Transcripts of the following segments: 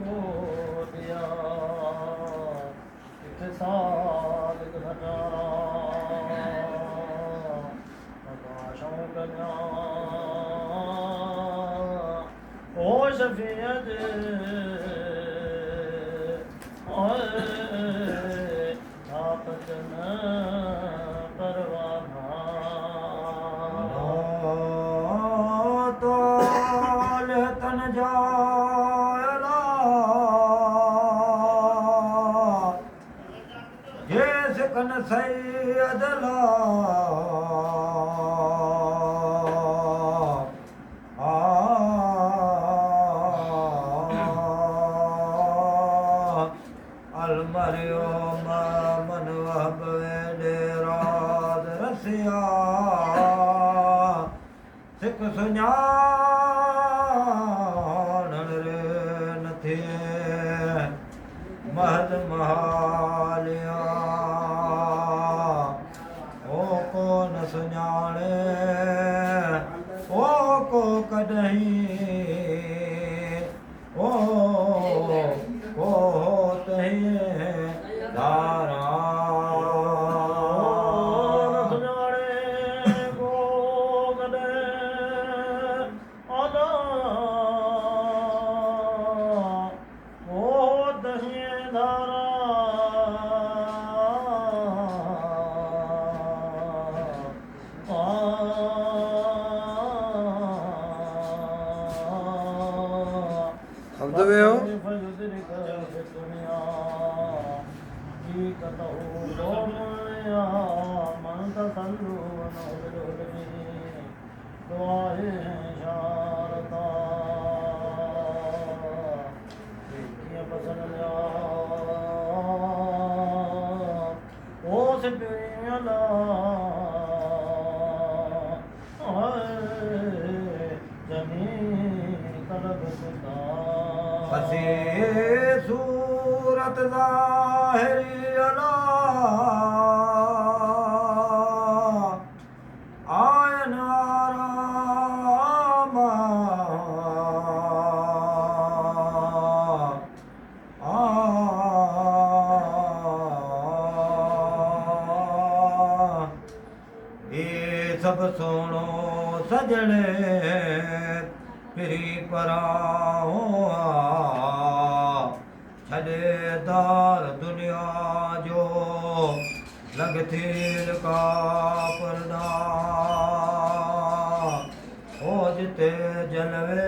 को दिया इत्तेसाल घटारा आकाशों का ओ शफीयत आपत न परवाना तोल तन जायला जैस कन सैयदला अलमरियो मन वहब डेराद रसिया सिख सुञाणण रे नथे महल महालिया ओ को न सुञाणे ओ को कॾहिं ओ को तहीं धारा शब्द में हो पसी सूरत ज़ाहिरी अला आयन आरामा ये सब सुनो सजने फिरी पराओ छड़ेदार दुनिया जो लगथील का पर्दा ओ जिते जलवे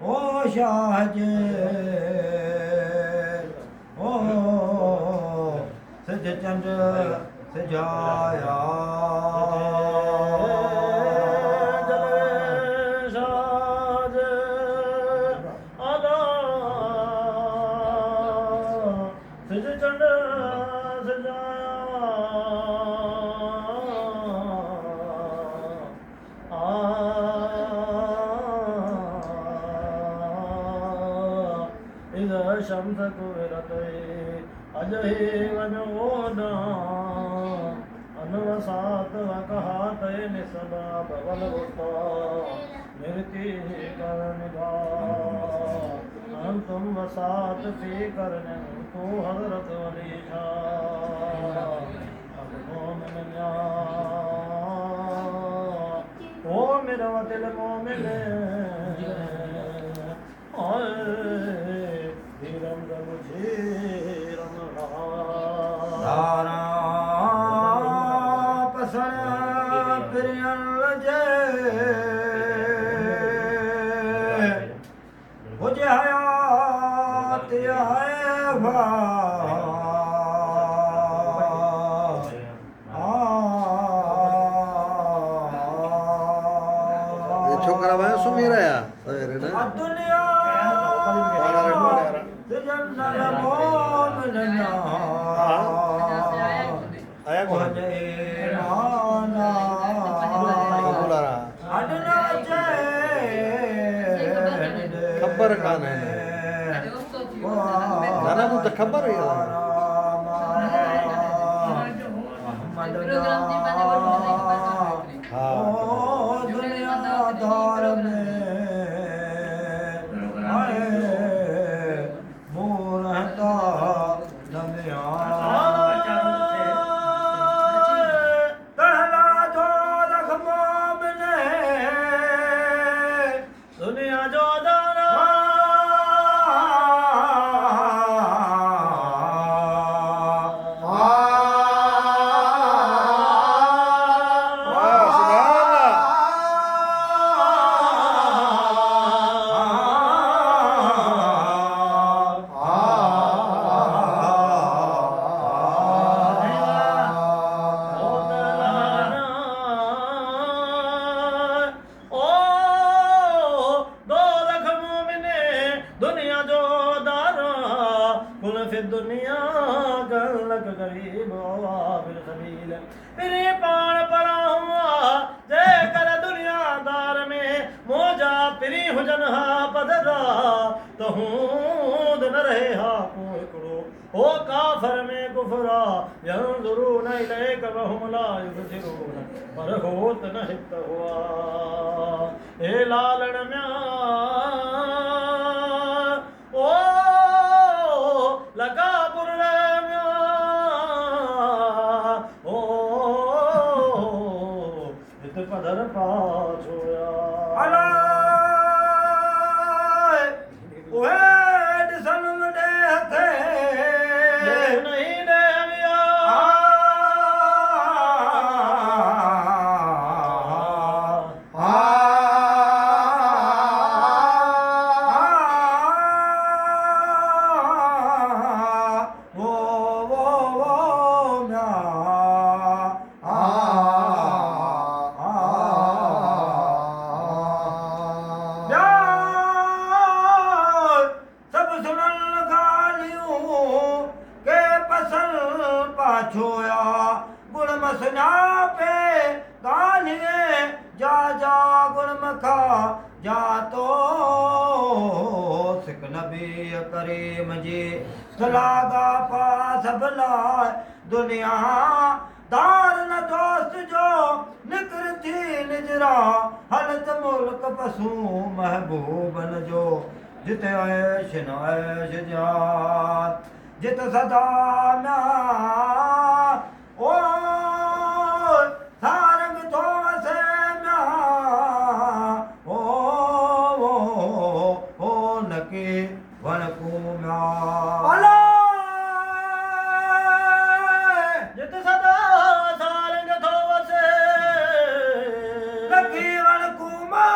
ओ शाहजे ओ सज चंद सजाया शम्स कुरते अजहे वनोदा अनवसात वकहाते निसबा बवल वस्ता निर्ति करनिभा अंतुम वसात फी करने तो हजरत वली शाह अब मोमिन या ओ मेरा दिल मोमिन धारा पसण फिरियन लजे हुजे हयात आए भा छोकरा भाई सुमी रहा सवेरे ना दुनिया आया कौन बुला रहा खबर कान है नाना को तो खबर है हाँ दुनियादार में आए दुनिया जो दारा कुल फिर दुनिया गलक गरीब आबिर सबील फिर पान परा हुआ जय कर दुनियादार में मोजा फिरी हुजन हा पदरा तो हूद न रहे हा कोई करो ओ काफर में कुफरा यंजुरून इलैक वहुम ला युबसिरून पर होत न हित हुआ ए लालण म्या ओ लगा बुरले म्या ओ इत पधर पाछोया अलाए ओए दिसन दे हथे नहीं देविया छोया गुण मसना पे गालिए जा जा गुण मखा जा तो सिख नबी करीम जी सलागा पास भला दुनिया दार न दोस्त जो निकर थी निजरा हलत मुल्क पसू महबूबन जो जित ऐश न ऐश जात जित सदा म्या ओ सारंग तो से म्या ओ नके वन को म्या अला जित सदा सारंग थो वसे नकी वन को म्या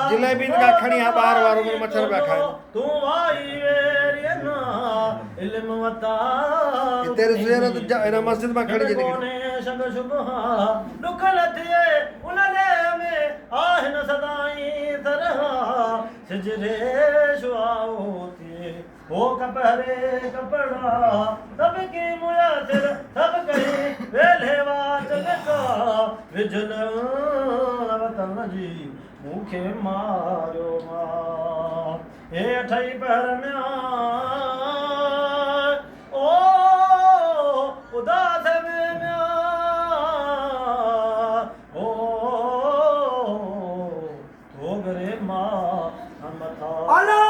जिलेबी का खणी आ बार बार उमर मच्छर पे खाए तू आई वेरी ना इल्म वता तेरे सुहेरा तो इन मस्जिद में खड़ी जी कोने शब शुबह दुखल थिए उनले में आह न सदाई तरह सजरे शुआओती ओ कपरे कपड़ा सब की मुयासिर सब कहीं वेले वाचन का विजल वतन जी मुखे मारो मां ए अठई पहर में ओ उदास में ओ तो गरे मां हम था अला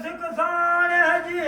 सिख साण जी